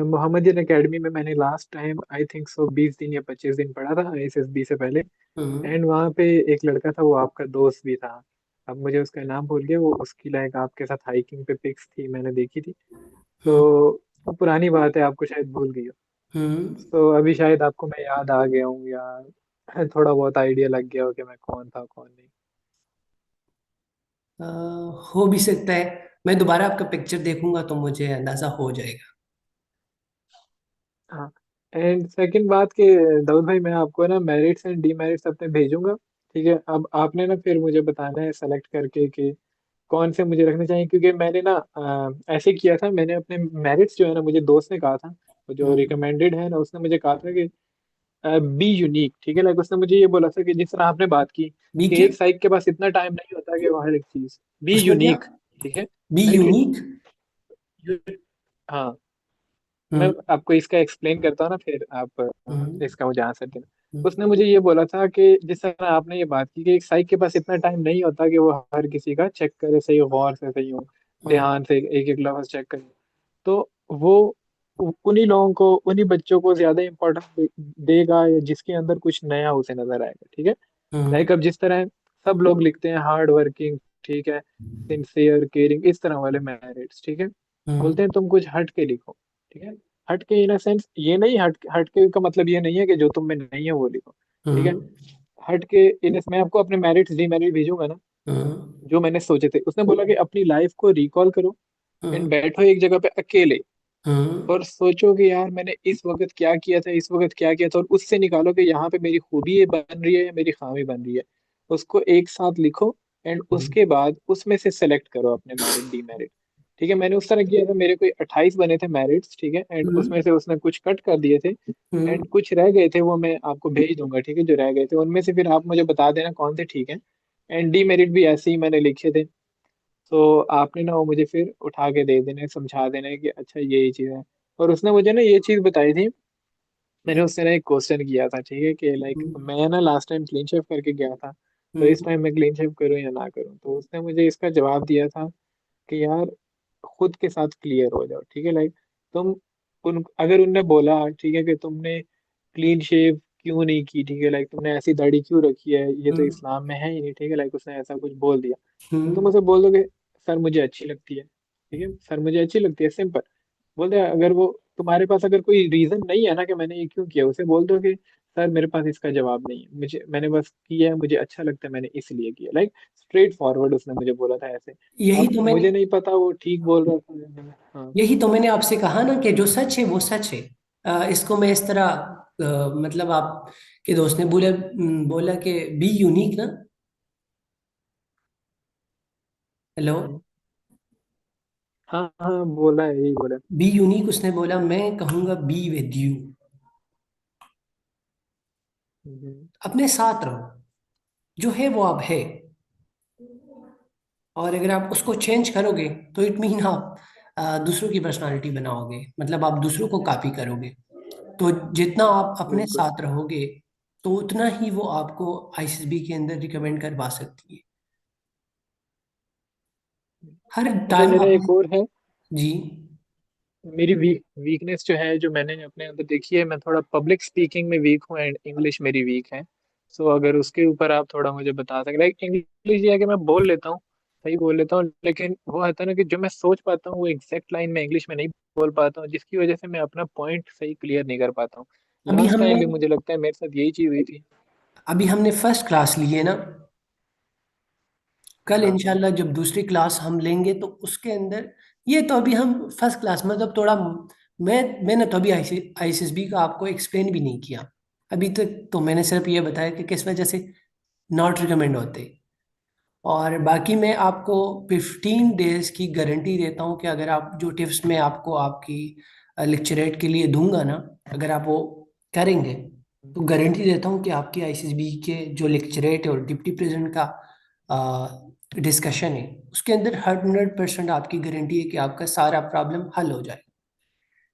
मोहम्मदीन एकेडमी में मैंने last time I think so 20 दिन या 25 दिन पढ़ा था एसएसबी से पहले। हम्म। एंड वहाँ पे एक लड़का था, वो आपका दोस्त भी था। अब मुझे उसका नाम भूल गया, वो उसकी लाइक आपके साथ हाइकिंग पे पिक्स थी, मैंने देखी थी। तो हम्म। वो पुरानी बात है, आपको शायद भूल गई हो। हम्म। तो अभी शायद आपको मैं याद आ गया हूँ, या थोड़ा बहुत आइडिया लग गया हो कि मैं कौन था कौन नहीं। अ, हो भी सकता है, मैं दोबारा आपका पिक्चर देखूंगा तो मुझे अंदाजा हो जाएगा। हाँ। एंड सेकंड बात कि दाऊद भाई, मैं आपको ना मेरिट्स एंड डीमेरिट्स अपने भेजूंगा। ठीक है, अब आपने ना फिर मुझे बताना है सेलेक्ट करके कि कौन से मुझे रखने चाहिए, क्योंकि मैंने ना ऐसे किया था। मैंने अपने मेरिट्स जो है ना, मुझे दोस्त ने कहा था, वो जो हम्म। रिकमेंडेड है ना, उसने मुझे कहा था कि बी यूनिक। ठीक है, लाइक उसने मुझे ये बोला था कि जिस तरह आपने बात की बी कि क्या? एक साइक के पास इतना टाइम नहीं होता कि वो हर एक चीज बी उसने क्या? यूनिक। ठीक है, बी लाइक यूनिक? हाँ, मैं हम्म। आपको इसका एक्सप्लेन करता हूँ ना, फिर आप हम्म। इसका मुझे आंसर देना। हम्म। उसने मुझे ये बोला था कि जिस तरह आपने ये बात की कि एक साइक के पास इतना टाइम नहीं होता कि वो हर किसी का चेक करे, सही हो, गौर से सही हो, हम्म। ध्यान से एक एक लफ्ज चेक करे। तो वो उन्हीं लोगों को, उन्हीं बच्चों को ज्यादा इम्पोर्टेंस देगा, या जिसके अंदर कुछ नया उसे नजर आएगा। ठीक है, हम्म। लाइक अब जिस तरह सब लोग लिखते हैं हार्ड वर्किंग, ठीक है, सिंसियर, केयरिंग, इस तरह वाले मेरिट्स। ठीक है, हम्म। बोलते हैं तुम कुछ हट के लिखो। ठीक है, हट के इन सेंस ये नहीं, हट के का मतलब ये नहीं है कि जो तुम में नहीं है वो लिखो। ठीक है, हम्म। हट के इन, मैं आपको अपने मेरिट्स डीमेरिट भेजूंगा ना, हम्म। जो मैंने सोचे थे। उसने बोला कि अपनी लाइफ को रिकॉल करो एंड हम्म। बैठो एक जगह पे अकेले, हम्म। और सोचो कि यार मैंने इस वक्त क्या किया था, इस वक्त क्या किया था, और उससे निकालो कि यहाँ पे मेरी खूबी ये बन रही है या मेरी खामी बन रही है। उसको एक साथ लिखो एंड हम्म। उसके बाद उसमें से सेलेक्ट करो अपने मेरिट डीमेरिट। ठीक है, मैंने उस तरह किया था, मेरे कोई 28 बने थे मेरिट्स, ठीक है, एंड उसमें हम्म। से उसने कुछ कट कर दिए थे, हम्म। एंड कुछ रह गए थे, वो मैं आपको भेज दूंगा, ठीक है, जो रह गए थे उनमें से फिर आप मुझे बता देना कौन से ठीक है। एंड डीमेरिट भी ऐसे ही मैंने लिखे थे, तो आपने ना वो मुझे फिर उठा के दे देना, समझा देना कि अच्छा ये चीज़ है। और उसने मुझे ना ये चीज़ बताई थी, मैंने उससे ना एक क्वेश्चन किया था, ठीक है, कि लाइक हम्म। मैं ना लास्ट टाइम क्लीन शेव करके गया था, तो इस हम्म। टाइम मैं क्लीन शेव करूँ या ना करूँ, तो उसने मुझे इसका जवाब दिया था कि यार खुद के साथ क्लियर हो जाओ, ठीक है, लाइक तुम उन अगर उनने बोला ठीक है कि तुमने क्लीन शेव क्यों नहीं की, ठीक है, लाइक तुमने ऐसी दाढ़ी क्यों रखी है, ये तो हम्म। इस्लाम में है ही नहीं, ठीक है, लाइक उसने ऐसा कुछ बोल दिया, तो तुम हम्म। उसे बोल दोगे सर मुझे अच्छी लगती है, ठीक है, सर मुझे अच्छी लगती है, सिंपल बोल दे। अगर वो तुम्हारे पास अगर कोई रीजन नहीं है ना कि मैंने ये क्यों किया, उसे बोल दो कि सर मेरे पास इसका जवाब नहीं है, मुझे मैंने बस किया है, मुझे अच्छा लगता है, मैंने इसलिए किया, लाइक स्ट्रेट फॉरवर्ड उसने मुझे बोला था ऐसे। यही अब तो मैंने मुझे नहीं पता वो ठीक बोल रहा था, हाँ। यही तो मैंने आपसे कहा ना कि जो सच है वो सच है। इसको मैं इस तरह मतलब आप के दोस्त ने बोला कि बी यूनिक ना। हेलो। हम्म, हाँ हाँ बोला है, यही बोला। बी यूनिक उसने बोला, मैं कहूंगा बी विद यू। हम्म, अपने साथ रहो, जो है वो अब है। और अगर आप उसको चेंज करोगे तो इट मीन आप दूसरों की पर्सनालिटी बनाओगे, मतलब आप दूसरों को कॉपी करोगे। तो जितना आप अपने बिल्कुल। साथ रहोगे तो उतना ही वो आपको आईसीएसबी के अंदर रिकमेंड करवा सकती है। हर अच्छा, टाइम मेरा अपने। एक और है, जी। मेरी वीकनेस जो है, जो मैंने अपने अंदर देखी है, मैं थोड़ा पब्लिक स्पीकिंग में वीक हूँ एंड इंग्लिश मेरी वीक है। सो अगर उसके ऊपर आप थोड़ा मुझे बता सकें, लाइक इंग्लिश ये है कि मैं बोल लेता हूँ, सही बोल लेता हूँ, लेकिन वो होता है ना कि जो मैं सोच पाता हूँ वो एग्जैक्ट लाइन में इंग्लिश में नहीं बोल पाता हूँ, जिसकी वजह से मैं अपना पॉइंट सही क्लियर नहीं कर पाता हूँ। अभी लास्ट हमने टाइम भी मुझे लगता है मेरे साथ यही चीज़ हुई थी। अभी हमने फर्स्ट क्लास ली है ना। कल हाँ हाँ। इंशाल्लाह जब दूसरी क्लास हम लेंगे तो उसके अंदर, ये तो अभी हम फर्स्ट क्लास मतलब थोड़ा, मैंने तो अभी आईसीएसबी का आपको एक्सप्लेन भी नहीं किया। अभी तक तो मैंने सिर्फ ये बताया कि किस वजह से नॉट रिकमेंड होते। और बाकी मैं आपको 15 डेज की गारंटी देता हूँ कि अगर आप जो टिप्स मैं आपको आपकी लेक्चरेट के लिए दूंगा ना, अगर आप वो करेंगे तो गारंटी देता हूँ कि आपकी आईसीएसबी के जो लेक्चरेट और डिप्टी प्रेसिडेंट का डिस्कशन है उसके अंदर 100% आपकी गारंटी है कि आपका सारा प्रॉब्लम हल हो जाए।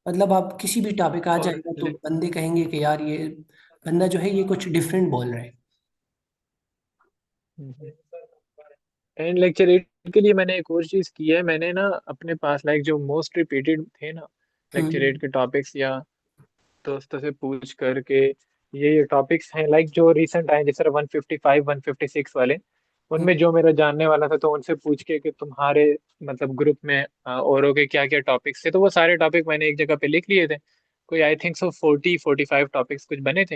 मतलब आप किसी भी टॉपिक आ और जाएगा तो बंदे कहेंगे कि यार ये बंदा जो है ये कुछ डिफरेंट बोल रहा है। एंड लेक्चर 8 के लिए मैंने एक और चीज़ की है, मैंने ना अपने पास लाइक जो मोस्ट रिपीटेड थे ना लेक्चर 8 हम्म। के टॉपिक्स, या दोस्तों से पूछ करके ये टॉपिक्स हैं लाइक जो रिसेंट आए, जैसे 155 156 वाले, उनमें जो मेरा जानने वाला था, तो उनसे पूछ के कि तुम्हारे मतलब ग्रुप में औरों के क्या क्या टॉपिक्स थे, तो वो सारे टॉपिक मैंने एक जगह पे लिख लिए थे। कोई आई थिंक सो 45 टॉपिक्स कुछ बने थे।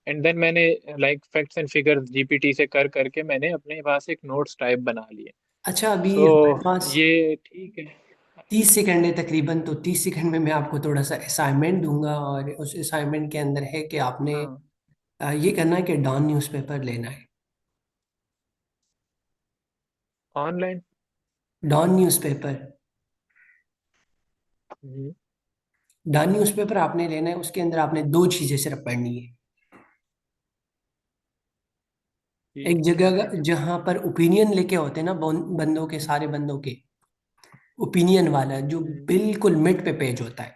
एंड देन मैंने like facts and figures GPT से कर करके मैंने अपने पास एक नोट्स टाइप बना लिए। अच्छा, अभी सो हमारे पास ये ठीक है। 30 सेकंड है तकरीबन, तो 30 सेकंड में मैं आपको थोड़ा सा असाइनमेंट दूंगा और उस असाइनमेंट के अंदर है कि आपने हाँ। ये करना है कि डॉन न्यूज़पेपर लेना है। Online. Dawn newspaper. Dawn newspaper आपने लेना है, उसके अंदर आपने दो चीज़ें सिर्फ पढ़नी है। ठीक एक है। जगह जहां पर ओपिनियन लेके होते हैं ना, बंदों के, सारे बंदों के ओपिनियन वाला जो हम्म, बिल्कुल मिड पे पेज होता है,